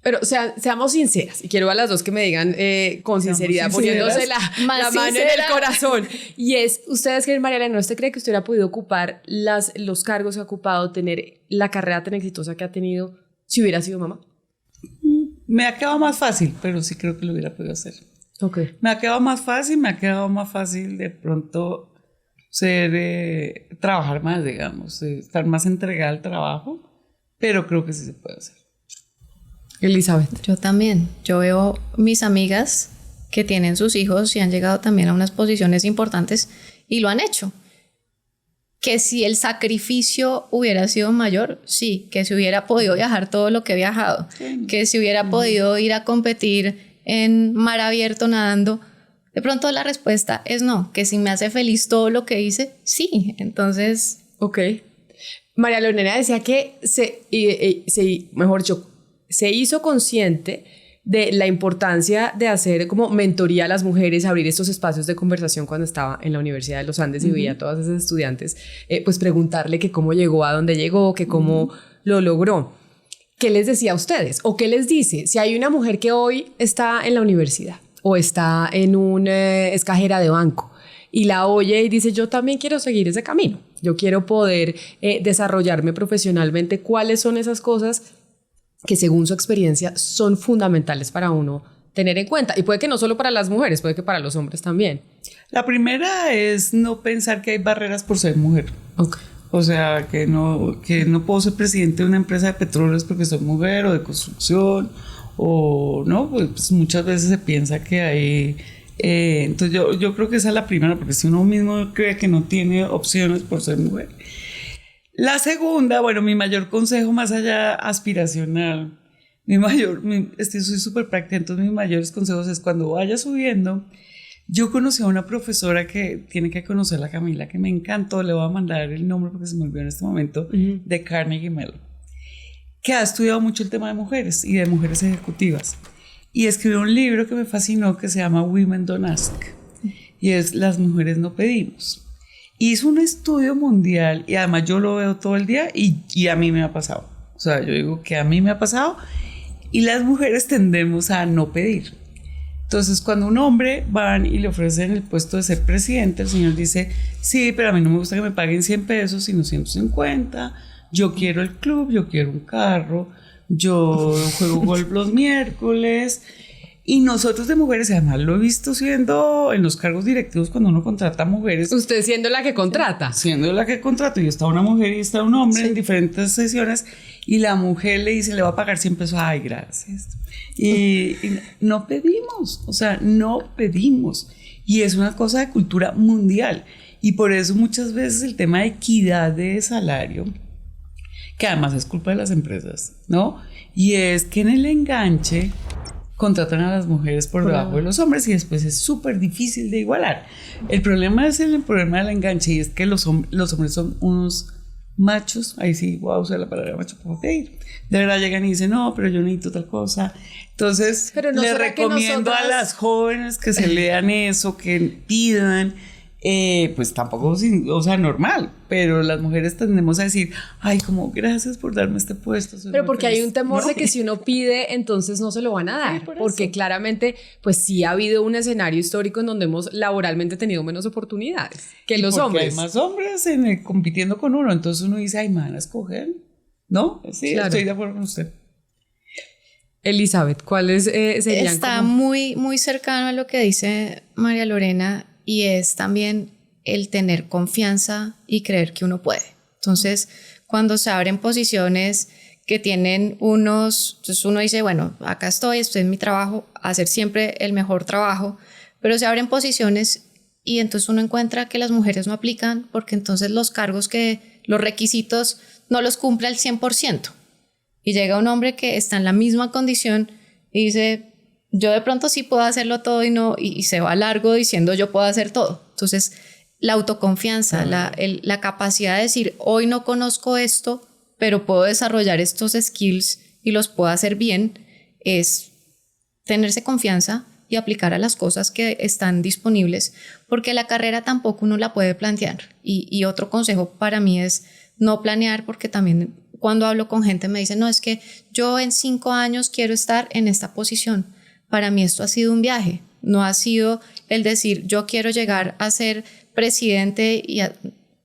Pero seamos sinceras, y quiero a las dos que me digan con sinceridad, poniéndose la mano en el corazón. Y es, ¿ustedes creen, María Elena, usted cree que usted hubiera podido ocupar los cargos que ha ocupado, tener la carrera tan exitosa que ha tenido si hubiera sido mamá? Me ha quedado más fácil, pero sí creo que lo hubiera podido hacer. Okay. Me ha quedado más fácil de pronto trabajar más, digamos, estar más entregada al trabajo, pero creo que sí se puede hacer. Elizabeth. Yo también. Yo veo mis amigas que tienen sus hijos y han llegado también a unas posiciones importantes y lo han hecho. Que si el sacrificio hubiera sido mayor, sí. Que si hubiera podido viajar todo lo que he viajado. Sí. Que si hubiera podido ir a competir en mar abierto nadando. De pronto la respuesta es no. Que si me hace feliz todo lo que hice, sí. Entonces... Ok. María Leonera decía que se hizo consciente de la importancia de hacer como mentoría a las mujeres, abrir estos espacios de conversación cuando estaba en la Universidad de los Andes y veía a todas esas estudiantes, pues preguntarle que cómo llegó a donde llegó, que cómo lo logró. ¿Qué les decía a ustedes? ¿O qué les dice? Si hay una mujer que hoy está en la universidad o está en es cajera de banco y la oye y dice, yo también quiero seguir ese camino, yo quiero poder desarrollarme profesionalmente, ¿cuáles son esas cosas que según su experiencia son fundamentales para uno tener en cuenta? Y puede que no solo para las mujeres, puede que para los hombres también. La primera es no pensar que hay barreras por ser mujer. Okay. O sea, que no puedo ser presidente de una empresa de petróleos porque soy mujer, o de construcción, o no, pues muchas veces se piensa que hay... entonces yo creo que esa es la primera, porque si uno mismo cree que no tiene opciones por ser mujer. La segunda, bueno, mi mayor consejo más allá aspiracional, soy súper práctica, entonces mis mayores consejos es cuando vaya subiendo. Yo conocí a una profesora que tiene que conocerla, Camila, que me encantó, le voy a mandar el nombre porque se me olvidó en este momento, de Carnegie Mellon, que ha estudiado mucho el tema de mujeres y de mujeres ejecutivas. Y escribió un libro que me fascinó que se llama Women Don't Ask, y es Las mujeres no pedimos. Hizo un estudio mundial y además yo lo veo todo el día y a mí me ha pasado. O sea, yo digo que a mí me ha pasado y las mujeres tendemos a no pedir. Entonces, cuando un hombre van y le ofrecen el puesto de ser presidente, el señor dice, sí, pero a mí no me gusta que me paguen 100 pesos, sino 150. Yo quiero el club, yo quiero un carro, yo juego golf los miércoles. Y nosotros de mujeres, además lo he visto siendo en los cargos directivos cuando uno contrata mujeres. Usted siendo la que contrata. Siendo la que contrato. Y está una mujer y está un hombre en diferentes sesiones y la mujer le dice, le va a pagar 100 pesos. Ay, gracias. Y no pedimos, o sea, no pedimos. Y es una cosa de cultura mundial. Y por eso muchas veces el tema de equidad de salario, que además es culpa de las empresas, ¿no? Y es que en el enganche contratan a las mujeres por debajo de los hombres y después es súper difícil de igualar. El problema es el problema del enganche y es que los hombres son unos machos, ahí sí voy a usar la palabra macho para pedir. De verdad llegan y dicen, no, pero yo necesito tal cosa. Entonces, ¿no les recomiendo a las jóvenes que se lean eso, que pidan. Pues tampoco, o sea, normal, pero las mujeres tendemos a decir, ay, como gracias por darme este puesto. Pero porque hay un temor de que si uno pide, entonces no se lo van a dar, porque claramente, pues sí ha habido un escenario histórico en donde hemos laboralmente tenido menos oportunidades que los hombres. Hay más hombres compitiendo con uno, entonces uno dice, ay, me van a escoger, ¿no? Sí, claro. Estoy de acuerdo con usted. Elizabeth, ¿cuáles serían? Está muy, muy cercano a lo que dice María Lorena. Y es también el tener confianza y creer que uno puede. Entonces, cuando se abren posiciones que tienen entonces uno dice, bueno, acá estoy en mi trabajo, hacer siempre el mejor trabajo, pero se abren posiciones y entonces uno encuentra que las mujeres no aplican porque entonces los requisitos no los cumple al 100%. Y llega un hombre que está en la misma condición y dice, yo de pronto sí puedo hacerlo todo y se va largo diciendo yo puedo hacer todo. Entonces, la autoconfianza, la capacidad de decir, hoy no conozco esto, pero puedo desarrollar estos skills y los puedo hacer bien, es tenerse confianza y aplicar a las cosas que están disponibles, porque la carrera tampoco uno la puede plantear. Y otro consejo para mí es no planear, porque también cuando hablo con gente me dicen, no, es que yo en 5 años quiero estar en esta posición. Para mí esto ha sido un viaje, no ha sido el decir yo quiero llegar a ser presidente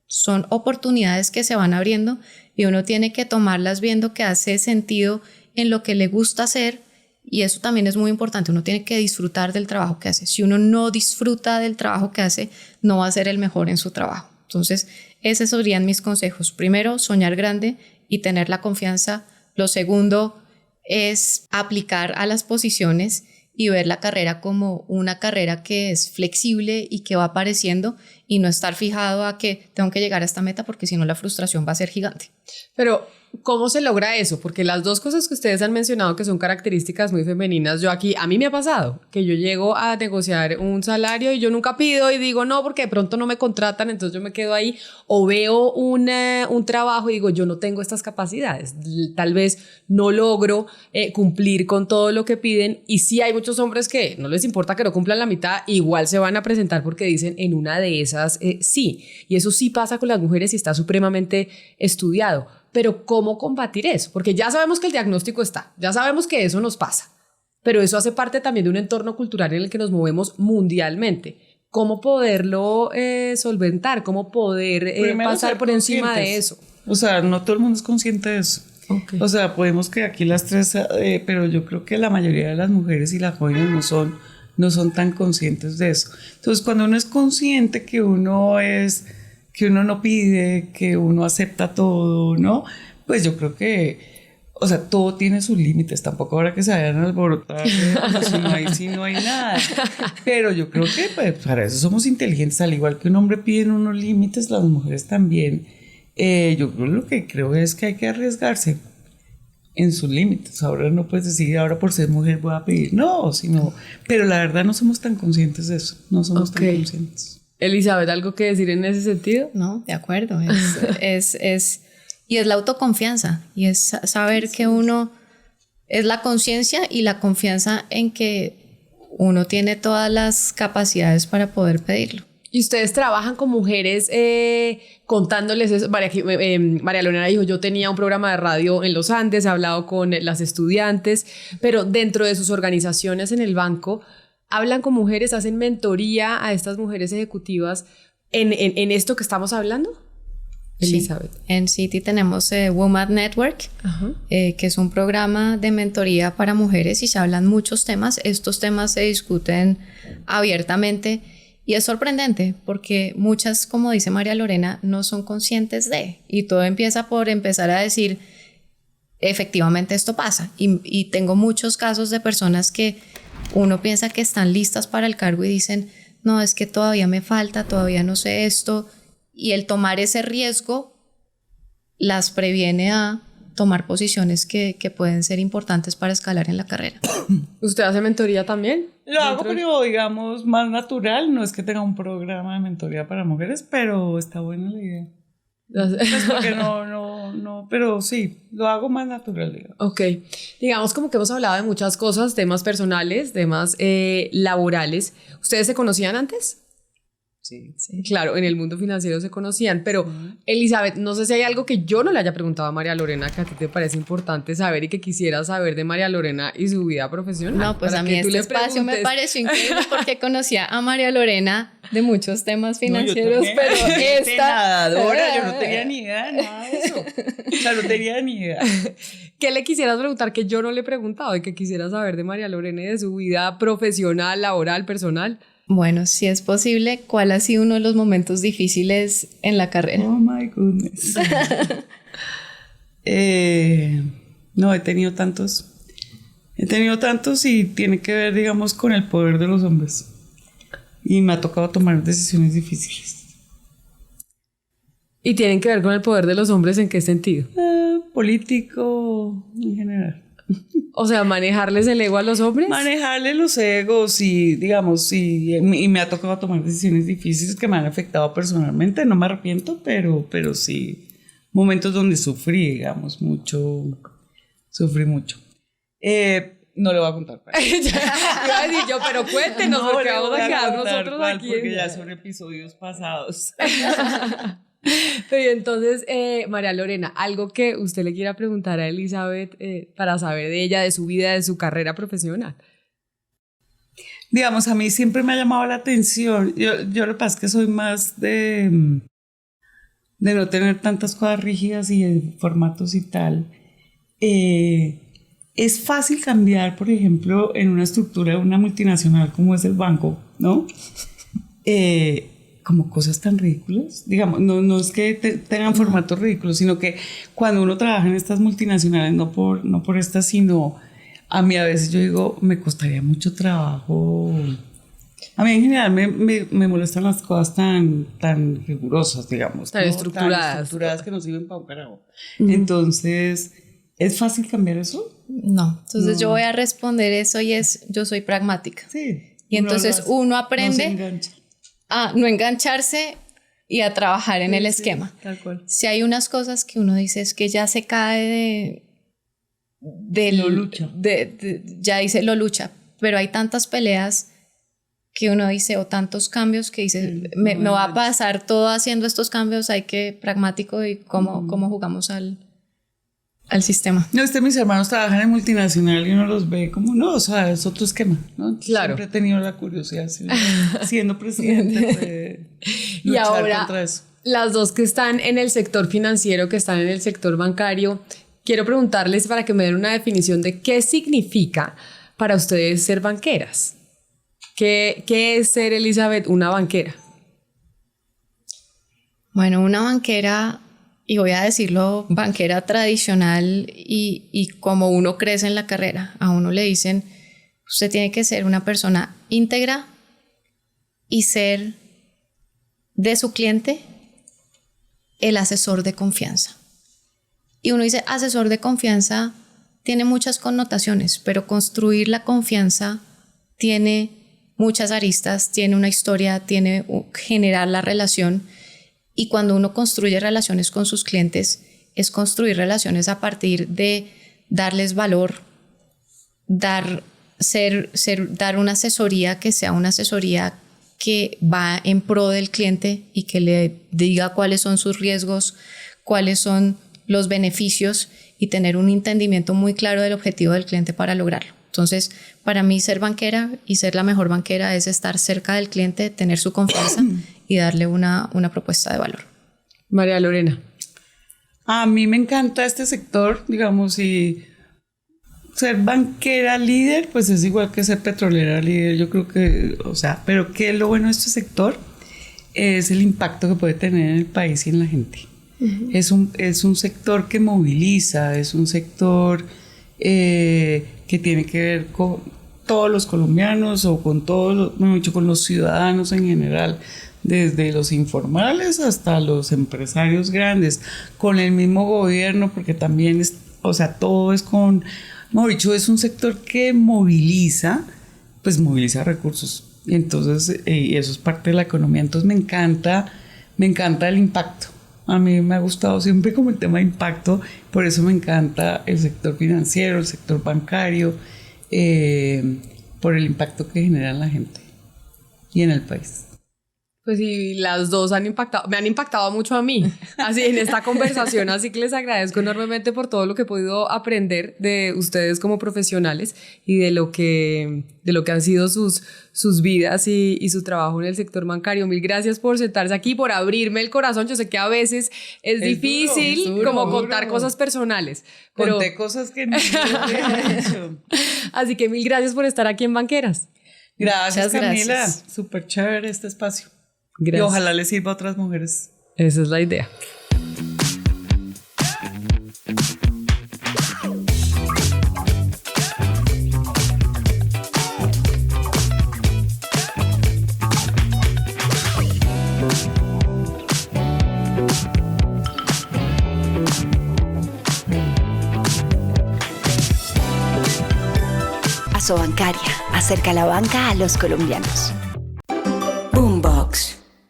son oportunidades que se van abriendo y uno tiene que tomarlas viendo que hace sentido en lo que le gusta hacer y eso también es muy importante, uno tiene que disfrutar del trabajo que hace. Si uno no disfruta del trabajo que hace, no va a ser el mejor en su trabajo. Entonces, esos serían mis consejos. Primero, soñar grande y tener la confianza. Lo segundo es aplicar a las posiciones y ver la carrera como una carrera que es flexible y que va apareciendo y no estar fijado a que tengo que llegar a esta meta porque si no la frustración va a ser gigante. Pero, ¿cómo se logra eso? Porque las dos cosas que ustedes han mencionado que son características muy femeninas, a mí me ha pasado que yo llego a negociar un salario y yo nunca pido y digo no, porque de pronto no me contratan, entonces yo me quedo ahí o veo un trabajo y digo yo no tengo estas capacidades, tal vez no logro cumplir con todo lo que piden y sí hay muchos hombres que no les importa que no cumplan la mitad, igual se van a presentar porque dicen en una de esas sí, y eso sí pasa con las mujeres y está supremamente estudiado. Pero ¿cómo combatir eso? Porque ya sabemos que el diagnóstico está, ya sabemos que eso nos pasa, pero eso hace parte también de un entorno cultural en el que nos movemos mundialmente. ¿Cómo poderlo solventar? ¿Cómo poder pasar por encima de eso? O sea, no todo el mundo es consciente de eso. Okay. O sea, podemos que aquí las tres, pero yo creo que la mayoría de las mujeres y las jóvenes no son tan conscientes de eso. Entonces, cuando uno es consciente que uno no pide, que uno acepta todo, ¿no? Pues yo creo que o sea, todo tiene sus límites, tampoco habrá que se vayan a alborotar, si no hay nada. Pero yo creo que pues, para eso somos inteligentes, al igual que un hombre pide unos límites, las mujeres también. Yo lo que creo es que hay que arriesgarse en sus límites. Ahora no puedes decir, ahora por ser mujer voy a pedir, no, sino, pero la verdad no somos tan conscientes de eso, no somos tan conscientes. Elizabeth, ¿algo que decir en ese sentido? No, de acuerdo, y es la autoconfianza, y es saber que uno es la conciencia y la confianza en que uno tiene todas las capacidades para poder pedirlo. Y ustedes trabajan con mujeres contándoles eso. María Lorena dijo, yo tenía un programa de radio en los Andes, he hablado con las estudiantes, pero dentro de sus organizaciones en el banco, hablan con mujeres, hacen mentoría a estas mujeres ejecutivas en esto que estamos hablando. Elizabeth. Sí. En Citi tenemos Woman Network, que es un programa de mentoría para mujeres y se hablan muchos temas. Estos temas se discuten abiertamente y es sorprendente porque muchas, como dice María Lorena, no son conscientes de, y todo empieza por empezar a decir, efectivamente esto pasa. Y tengo muchos casos de personas que uno piensa que están listas para el cargo y dicen, no, es que todavía me falta, todavía no sé esto. Y el tomar ese riesgo las previene a tomar posiciones que pueden ser importantes para escalar en la carrera. ¿Usted hace mentoría también? Lo hago, pero digamos más natural. No es que tenga un programa de mentoría para mujeres, pero está buena la idea. Pues porque no, pero sí, lo hago más natural, digamos. Ok, digamos como que hemos hablado de muchas cosas, temas personales, temas laborales. ¿Ustedes se conocían antes? Sí. Claro, en el mundo financiero se conocían, pero Elizabeth, no sé si hay algo que yo no le haya preguntado a María Lorena que a ti te parece importante saber y que quisieras saber de María Lorena y su vida profesional. No, pues a mí este espacio me pareció increíble porque conocía a María Lorena de muchos temas financieros, pero esta... Nadadora, yo no tenía ni idea de nada de eso. O sea, no tenía ni idea. ¿Qué le quisieras preguntar que yo no le he preguntado y que quisiera saber de María Lorena y de su vida profesional, laboral, personal? Bueno, si es posible, ¿cuál ha sido uno de los momentos difíciles en la carrera? Oh my goodness. No, he tenido tantos y tiene que ver, digamos, con el poder de los hombres. Y me ha tocado tomar decisiones difíciles. ¿Y tienen que ver con el poder de los hombres en qué sentido? Político en general. O sea, manejarles el ego a los hombres. Manejarle los egos y, digamos, y me ha tocado tomar decisiones difíciles que me han afectado personalmente. No me arrepiento, pero sí, momentos donde sufrí, digamos, sufrí mucho. No le voy a contar. Iba a decir yo, pero cuéntenos, no, porque vamos a quedar nosotros aquí. Porque ya son episodios pasados. Pero entonces, María Lorena, algo que usted le quiera preguntar a Elizabeth para saber de ella, de su vida, de su carrera profesional. Digamos, a mí siempre me ha llamado la atención. Yo lo que pasa es que soy más de no tener tantas cosas rígidas y de formatos y tal. Es fácil cambiar, por ejemplo, en una estructura de una multinacional como es el banco, ¿no? Como cosas tan ridículas, digamos, no es que tengan formatos ridículos, sino que cuando uno trabaja en estas multinacionales, no por estas, sino a mí a veces yo digo, me costaría mucho trabajo. A mí en general me molestan las cosas tan rigurosas, digamos. Tan estructuradas. Tan estructuradas que no sirven para un carajo. Entonces, ¿es fácil cambiar eso? No, entonces yo voy a responder eso y yo soy pragmática. Sí. Y entonces uno aprende... No se engancha. A no engancharse y a trabajar en el esquema. Tal cual. Si hay unas cosas que uno dice es que ya se cae lo lucha. Ya dice lo lucha, pero hay tantas peleas que uno dice o tantos cambios que dice me va a pasar todo haciendo estos cambios, hay que pragmático y cómo jugamos al sistema. No, mis hermanos trabajan en multinacional y uno los ve como, no, o sea, es otro esquema, ¿no? Claro. Siempre he tenido la curiosidad, siendo presidente, de y ahora, contra eso. Las dos que están en el sector financiero, que están en el sector bancario, quiero preguntarles para que me den una definición de qué significa para ustedes ser banqueras. ¿Qué es ser, Elizabeth, una banquera? Bueno, una banquera y voy a decirlo, banquera tradicional y como uno crece en la carrera, a uno le dicen, usted tiene que ser una persona íntegra y ser de su cliente el asesor de confianza. Y uno dice, asesor de confianza tiene muchas connotaciones, pero construir la confianza tiene muchas aristas, tiene una historia, tiene generar la relación. Y cuando uno construye relaciones con sus clientes, es construir relaciones a partir de darles valor, dar una asesoría que sea una asesoría que va en pro del cliente y que le diga cuáles son sus riesgos, cuáles son los beneficios y tener un entendimiento muy claro del objetivo del cliente para lograrlo. Entonces, para mí ser banquera y ser la mejor banquera es estar cerca del cliente, tener su confianza y darle una propuesta de valor. María Lorena. A mí me encanta este sector, digamos, y ser banquera líder, pues es igual que ser petrolera líder. Yo creo que, o sea, pero ¿qué es lo bueno de este sector? Es el impacto que puede tener en el país y en la gente. Uh-huh. Es un sector que moviliza, es un sector que tiene que ver con todos los colombianos o con con los ciudadanos en general, desde los informales hasta los empresarios grandes, con el mismo gobierno, porque también es, o sea, todo es con, mejor dicho, es un sector que moviliza recursos. Y entonces, eso es parte de la economía. Entonces me encanta el impacto. A mí me ha gustado siempre como el tema de impacto, por eso me encanta el sector financiero, el sector bancario, por el impacto que genera en la gente y en el país. Pues sí, las dos me han impactado mucho a mí, así en esta conversación, así que les agradezco enormemente por todo lo que he podido aprender de ustedes como profesionales y de lo que han sido sus vidas y su trabajo en el sector bancario. Mil gracias por sentarse aquí, por abrirme el corazón. Yo sé que a veces es difícil como contar cosas personales. Pero conté cosas que no había hecho. Así que mil gracias por estar aquí en Banqueras. Gracias, Camila. Súper chévere este espacio. Gracias. Y ojalá les sirva a otras mujeres. Esa es la idea. Asobancaria, acerca la banca a los colombianos.